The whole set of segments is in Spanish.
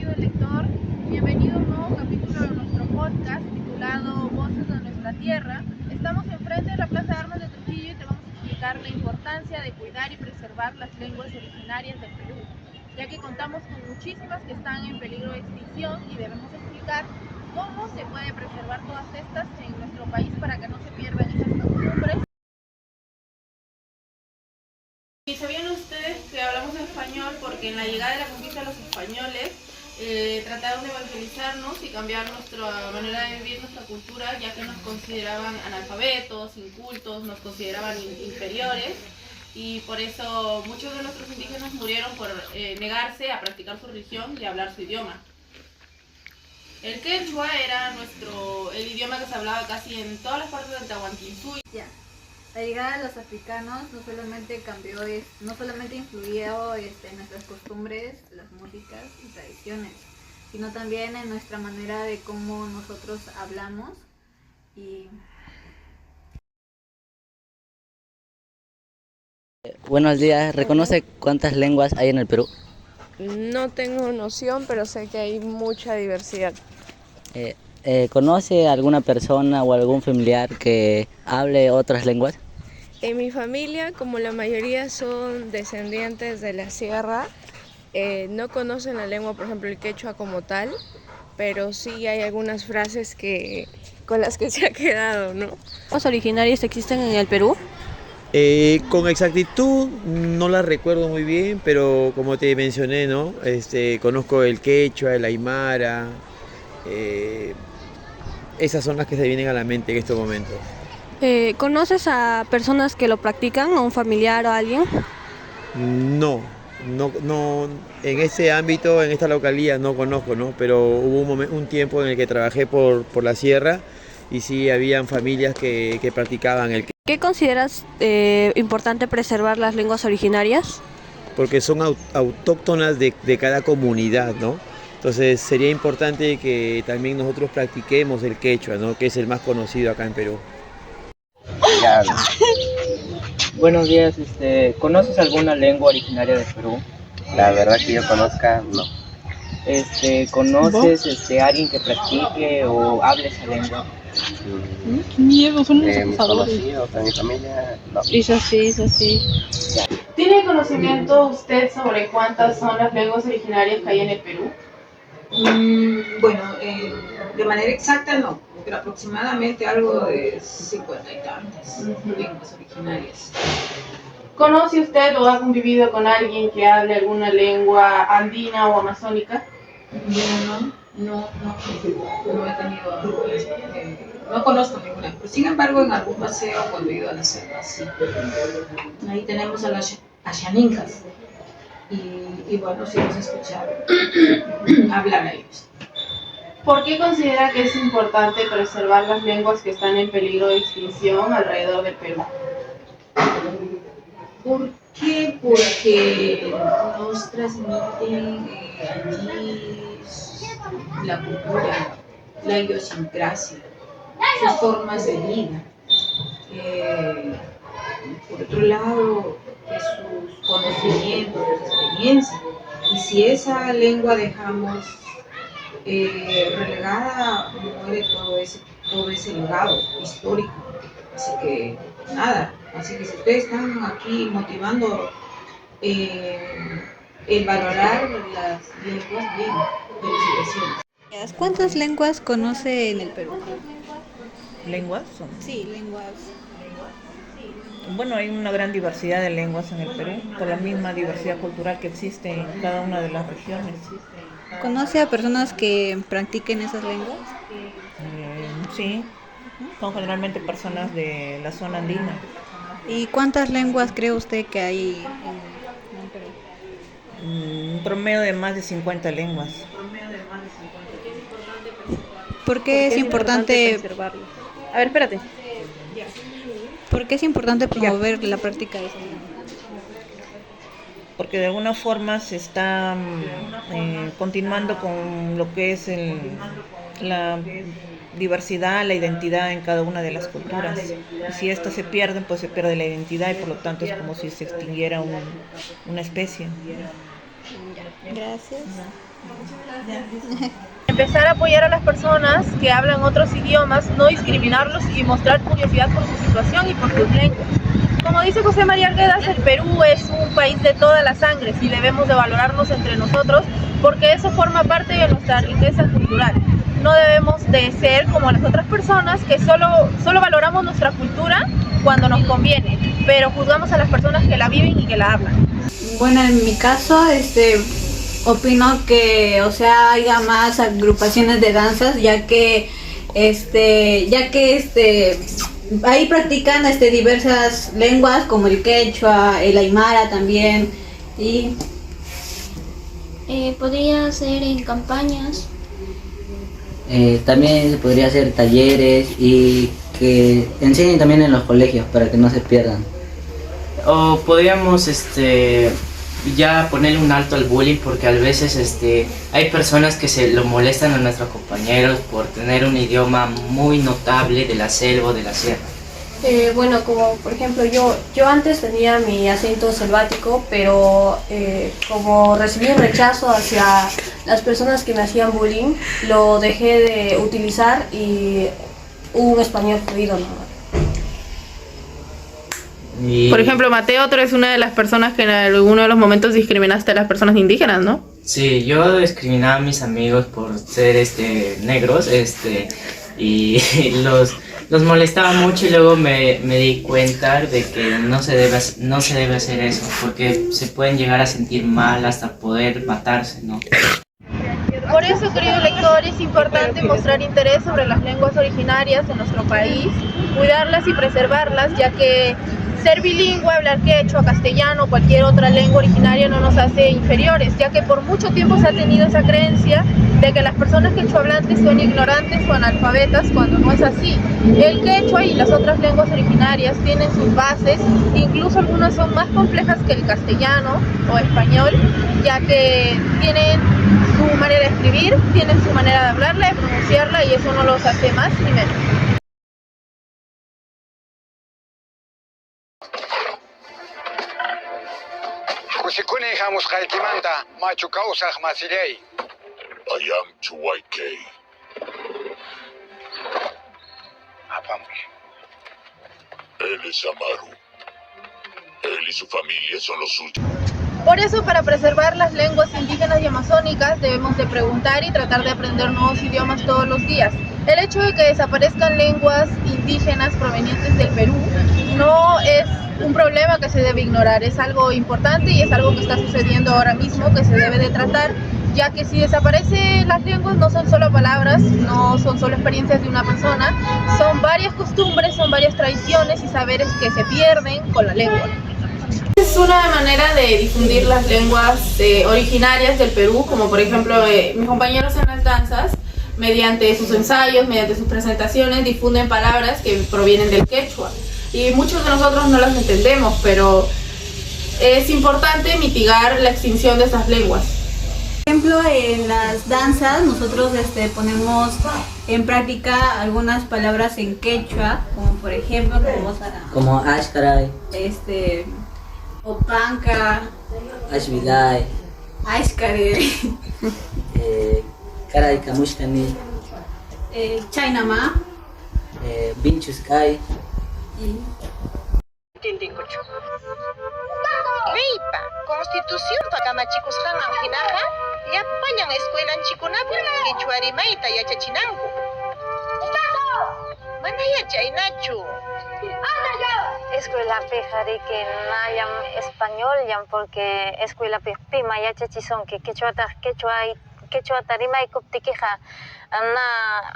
querido lector. Bienvenido a un nuevo capítulo de nuestro podcast titulado Voces de nuestra Tierra. Estamos enfrente de la Plaza de Armas de Trujillo y te vamos a explicar la importancia de cuidar y preservar las lenguas originarias del Perú, ya que contamos con muchísimas que están en peligro de extinción y debemos explicar cómo se puede preservar todas estas en nuestro país para que no se pierdan esas costumbres. ¿Y sabían ustedes que hablamos español porque en la llegada de la conquista de los españoles trataron de evangelizarnos y cambiar nuestra manera de vivir, nuestra cultura, ya que nos consideraban analfabetos, incultos, nos consideraban inferiores, y por eso muchos de nuestros indígenas murieron por negarse a practicar su religión y a hablar su idioma? El quechua era el idioma que se hablaba casi en todas las partes del Tahuantinsuyo. La llegada de los africanos no solamente influyó en nuestras costumbres, las músicas y tradiciones, sino también en nuestra manera de cómo nosotros hablamos y... Buenos días, ¿reconoce cuántas lenguas hay en el Perú? No tengo noción, pero sé que hay mucha diversidad. ¿Conoce alguna persona o algún familiar que hable otras lenguas? En mi familia, como la mayoría son descendientes de la sierra, no conocen la lengua, por ejemplo, el quechua como tal, pero sí hay algunas frases con las que se ha quedado, ¿no? ¿Lenguas originarias existen en el Perú? Con exactitud no la recuerdo muy bien, pero como te mencioné, ¿no? Conozco el quechua, el aymara, esas son las que se vienen a la mente en estos momentos. ¿Conoces a personas que lo practican, a un familiar o a alguien? No, no, en ese ámbito, en esta localidad no conozco, ¿no? Pero hubo un tiempo en el que trabajé por la sierra y sí habían familias que practicaban el quechua. ¿Qué consideras importante preservar las lenguas originarias? Porque son autóctonas de cada comunidad, ¿no? Entonces sería importante que también nosotros practiquemos el quechua, ¿no? Que es el más conocido acá en Perú. Buenos días, ¿conoces alguna lengua originaria de Perú? La verdad que yo conozca, no. ¿Conoces alguien que practique o hable esa lengua? Miedo, son unos Conocido, de mi familia, no. Eso sí. ¿Tiene conocimiento usted sobre cuántas son las lenguas originarias que hay en el Perú? De manera exacta no, pero aproximadamente algo de 50 y tantas lenguas originarias. ¿Conoce usted o ha convivido con alguien que hable alguna lengua andina o amazónica? No he tenido, no conozco ninguna, pero sin embargo en algún paseo cuando he ido a la selva, sí. Ahí tenemos a las Ashaninkas y bueno, sí hemos escuchado hablar a ellos. ¿Por qué considera que es importante preservar las lenguas que están en peligro de extinción alrededor del Perú? ¿Por qué? Porque nos transmiten allí la cultura, la idiosincrasia, sus formas de vida. Por otro lado, sus conocimientos, sus experiencias. Y si esa lengua dejamos relegada, muere todo ese legado histórico. Así que nada, si ustedes están aquí motivando el valorar las lenguas, bien, felicitaciones. ¿Cuántas lenguas conoce en el Perú? ¿Lenguas? Sí, lenguas. Bueno, hay una gran diversidad de lenguas en el Perú, por la misma diversidad cultural que existe en cada una de las regiones. ¿Conoce a personas que practiquen esas lenguas? Sí, son generalmente personas de la zona andina. ¿Y cuántas lenguas cree usted que hay en Perú? Un promedio de más de 50 lenguas. ¿Por qué es importante preservarlo? A ver, espérate. ¿Por qué es importante promover la práctica de esa lengua? Porque de alguna forma se está continuando con lo que es la diversidad, la identidad en cada una de las culturas. Y si estas se pierden, pues se pierde la identidad y por lo tanto es como si se extinguiera una especie. Gracias. Empezar a apoyar a las personas que hablan otros idiomas, no discriminarlos y mostrar curiosidad por su situación y por sus lenguas. Como dice José María Arguedas, el Perú es un país de todas las sangres y debemos de valorarnos entre nosotros porque eso forma parte de nuestra riqueza cultural. No debemos de ser como las otras personas que solo valoramos nuestra cultura cuando nos conviene, pero juzgamos a las personas que la viven y que la hablan. Bueno, en mi caso, opino que, o sea, haya más agrupaciones de danzas, ya que ahí practican diversas lenguas como el quechua, el aymara también y podría ser en campañas. También se podría hacer talleres y que enseñen también en los colegios para que no se pierdan. O podríamos ya ponerle un alto al bullying, porque a veces hay personas que se lo molestan a nuestros compañeros por tener un idioma muy notable de la selva o de la sierra. Bueno, como por ejemplo yo antes tenía mi acento selvático, pero como recibí un rechazo hacia las personas que me hacían bullying, lo dejé de utilizar y un español fluido normal. Por ejemplo, Mateo, tú eres una de las personas que en alguno de los momentos discriminaste a las personas indígenas, ¿no? Sí, yo discriminaba a mis amigos por ser negros, y los molestaba mucho, y luego me di cuenta de que no se debe hacer eso, porque se pueden llegar a sentir mal hasta poder matarse, ¿no? Por eso, querido lector, es importante mostrar interés sobre las lenguas originarias de nuestro país, cuidarlas y preservarlas, ya que ser bilingüe, hablar quechua, castellano o cualquier otra lengua originaria no nos hace inferiores, ya que por mucho tiempo se ha tenido esa creencia de que las personas quechuahablantes son ignorantes o analfabetas, cuando no es así. El quechua y las otras lenguas originarias tienen sus bases, incluso algunas son más complejas que el castellano o español, ya que tienen su manera de escribir, tienen su manera de hablarla, de pronunciarla, y eso no los hace más ni menos. Kusikuni hamus halkimanta machu kausaj masilei. I am Chuaykei. Él es Amaru. Él y su familia son los suyos. Por eso, para preservar las lenguas indígenas y amazónicas, debemos de preguntar y tratar de aprender nuevos idiomas todos los días. El hecho de que desaparezcan lenguas indígenas provenientes del Perú no es un problema que se debe ignorar, es algo importante y es algo que está sucediendo ahora mismo, que se debe de tratar, ya que si desaparecen las lenguas no son solo palabras, no son solo experiencias de una persona, son varias costumbres, son varias tradiciones y saberes que se pierden con la lengua. Es una manera de difundir las lenguas originarias del Perú, como por ejemplo mis compañeros en las danzas, mediante sus ensayos, mediante sus presentaciones, difunden palabras que provienen del quechua. Y muchos de nosotros no las entendemos, pero es importante mitigar la extinción de esas lenguas. Por ejemplo, en las danzas nosotros ponemos en práctica algunas palabras en quechua, como por ejemplo Como Ashkaray, Opanca, Ashbilay, Ashkare, Karay Kamushkani, Chainama, Binchuskay. Reipa, Constitución pakamachikushqan anjinaqa, llapañan escuelanchikunapi quechua rimayta yachachinanku. Mana yachaynachu. Escuelapi que nayam español yam porque escuelapi pima yachachison que quechua tarimay kuptikija na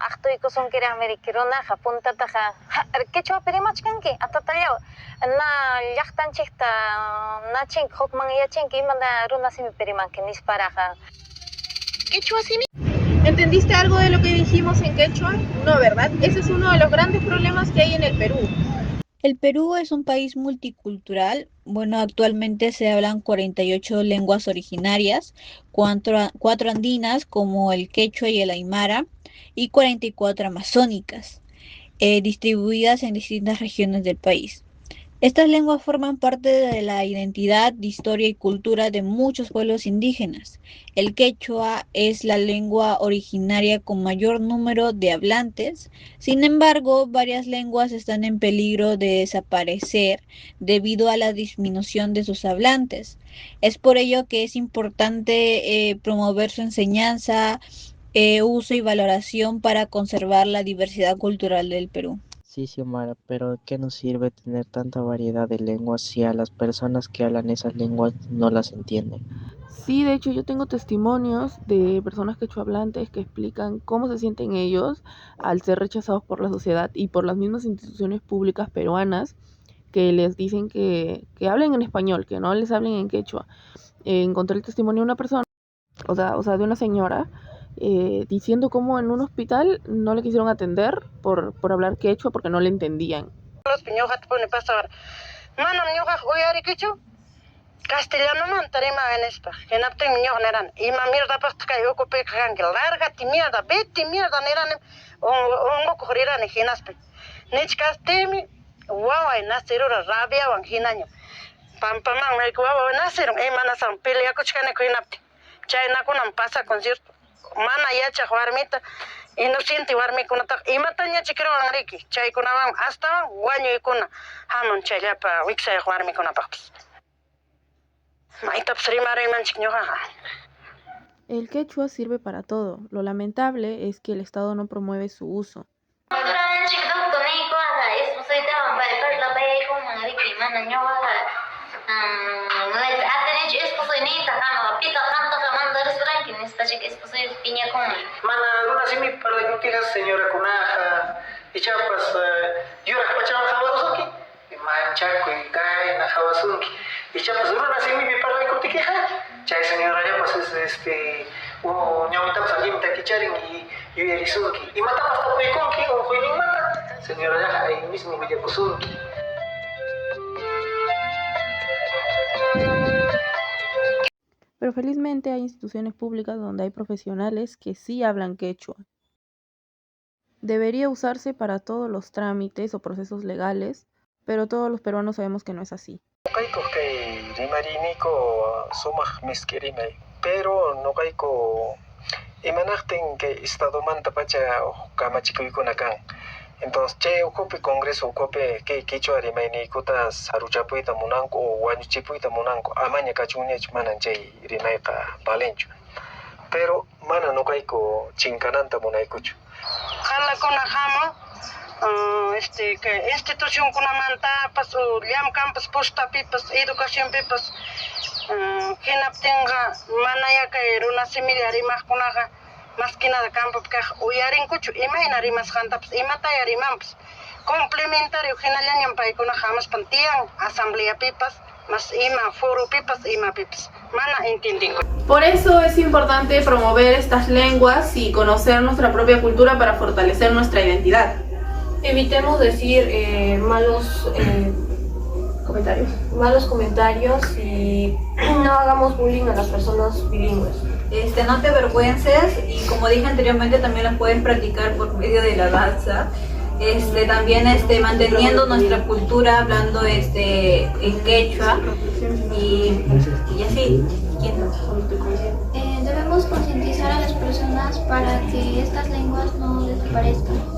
aktuiko son kira amerikirona japuntataja quechua perimachkanki atatallaw na llaqtanchikta nachink hukman yachinki imanda runasimi perimanki nisparaja. ¿Quechua simi? ¿Entendiste algo de lo que dijimos en quechua? No, ¿verdad? Ese es uno de los grandes problemas que hay en el Perú. El Perú es un país multicultural. Bueno, actualmente se hablan 48 lenguas originarias, 4 andinas como el quechua y el aymara y 44 amazónicas, distribuidas en distintas regiones del país. Estas lenguas forman parte de la identidad, historia y cultura de muchos pueblos indígenas. El quechua es la lengua originaria con mayor número de hablantes. Sin embargo, varias lenguas están en peligro de desaparecer debido a la disminución de sus hablantes. Es por ello que es importante promover su enseñanza, uso y valoración para conservar la diversidad cultural del Perú. Sí, Xiomara, pero ¿de qué nos sirve tener tanta variedad de lenguas si a las personas que hablan esas lenguas no las entienden? Sí, de hecho yo tengo testimonios de personas quechohablantes que explican cómo se sienten ellos al ser rechazados por la sociedad y por las mismas instituciones públicas peruanas que les dicen que hablen en español, que no les hablen en quechua. Encontré el testimonio de una persona, o sea, de una señora, diciendo cómo en un hospital no le quisieron atender por hablar quechua porque no le entendían. Los piñojas pone pasar. Manam ñoja oyari quechua. Castellano man tarima venespa. Que napte miñoja neran. Y ma mierda pa kay ocupe kan que larga ti mierda, beti mierda neran. Ongo correra ne genaspe. Nechkastemi wawa nasero rabia wan hinaño. Pampaman me wawa nasero manasam pelea cochane coinapte. Chayna kunam pasa concierto. Mana yacha warmita inocente warmi kunata imataña chikro anriki chay kunawan hasta waño ikuna hamun chayapa wiksa warmi kunapaqpis maitap srimare manchikñoja. El quechua sirve para todo. Lo lamentable es que el Estado no promueve su uso. Mana luna simi para yutigas señora kunaja y chapas yuras pachaban jawarusunki manchaco y cae na jawasunki y chapas luna simi para yutiquija chay señora ya pues es ñamita salimta kicharin y yerisunki y matamos hasta peconki o jueguin mata señora ya ahí mismo villacusunki. Pero felizmente hay instituciones públicas donde hay profesionales que sí hablan quechua. Debería usarse para todos los trámites o procesos legales, pero todos los peruanos sabemos que no es así. Pero no caigo imanacten que estado manta pacha kamachikuikunakan. Entonces, che ocupe congreso ocupe que quechua rimaini kuta saruchapuita munanko o wañuchipuita munanko amaña cachuñech manan che rimaika balencho. Pero mana no caigo chincananta munaikucho. Jala kuna jamo que institución kuna manta pas liam campus posta pipas educación pipas kenaptenga manaya que runa similar rimaj kunaga más que nada campo porque uyarin kuchu imaginari más jantaps imatayari mamps complementario genalañan pai kuna jamas pantian asamblea pipas más ima foro pipas ima pipas mana entienden. Por eso es importante promover estas lenguas y conocer nuestra propia cultura para fortalecer nuestra identidad. Evitemos decir malos comentarios y no hagamos bullying a las personas bilingües. No te avergüences y como dije anteriormente también lo puedes practicar por medio de la danza. También manteniendo nuestra cultura hablando en quechua y así. Debemos concientizar a las personas para que estas lenguas no desaparezcan.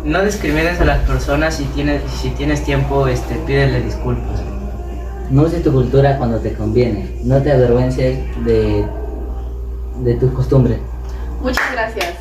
No discrimines a las personas. Si tienes tiempo, pídele disculpas. No uses tu cultura cuando te conviene. No te avergüences de tus costumbres. Muchas gracias.